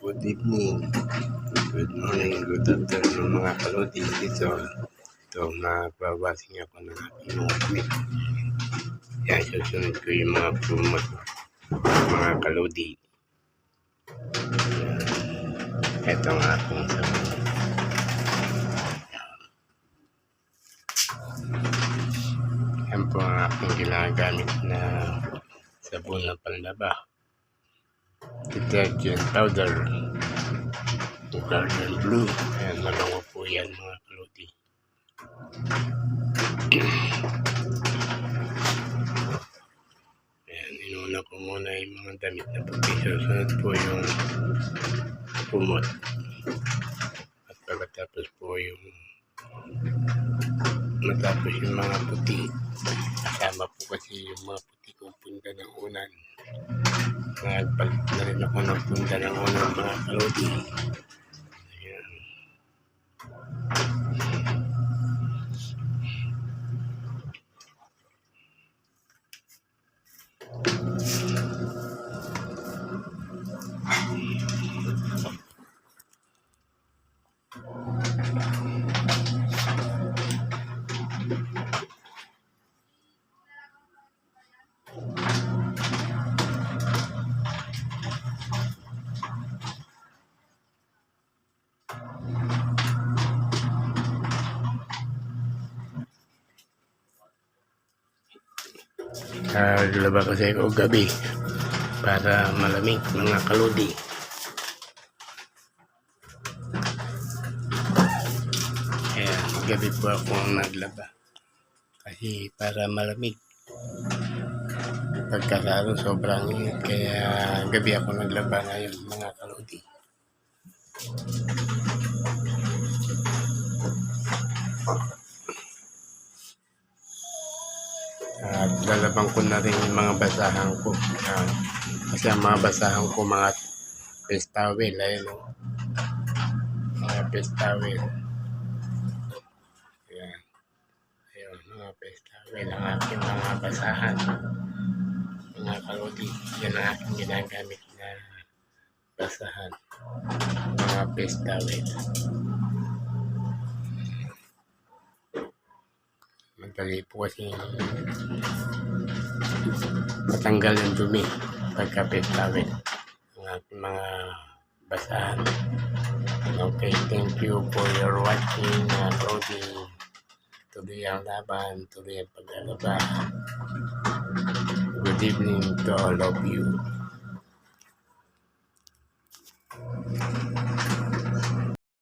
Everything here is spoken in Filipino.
Good evening, good morning, good afternoon mga kalodi dito. Ito, nagbabasing ako ng aking mga damit. Yan, susunod ko yung mga promote mga kalodi. Ito ang aking sabon. Yan po ang aking ginagamit na sabon na panlaba. Detergent powder. Garden blue. Ayan, malango po yan mga kalodi. Ayan, inuna ko muna yung mga damit na puti. Susunod po yung kumot. At pagkatapos po yung matapos yung mga puti. Kasama po kasi yung mga puti kong punta ng unan. Nagpalit na rin ako ng punta ng unan mga kalodi. Ayan. Laba kasi ako gabi para malamig mga kalodi. Ayan, gabi po akong naglaba kasi para malamig. Pagkasalo sobrang init kaya gabi ako naglaba ngayon mga kalodi. At lalabang ko na rin yung mga basahan ko. Kasi ang mga basahan ko mga face towel. Ayun o. Mga face towel. Ayan. Ayun, mga face towel. Ang aking mga basahan. Mga kalodi. Yan ang aking ginagamit na basahan. Mga face towel. Madali po kasi matanggal yung dumi pagka-face towel ang aking mga basahan. Okay, thank you for your watching. Clothing. Tuloy ang laban, tuloy ang paglalaba. Good evening to all of you.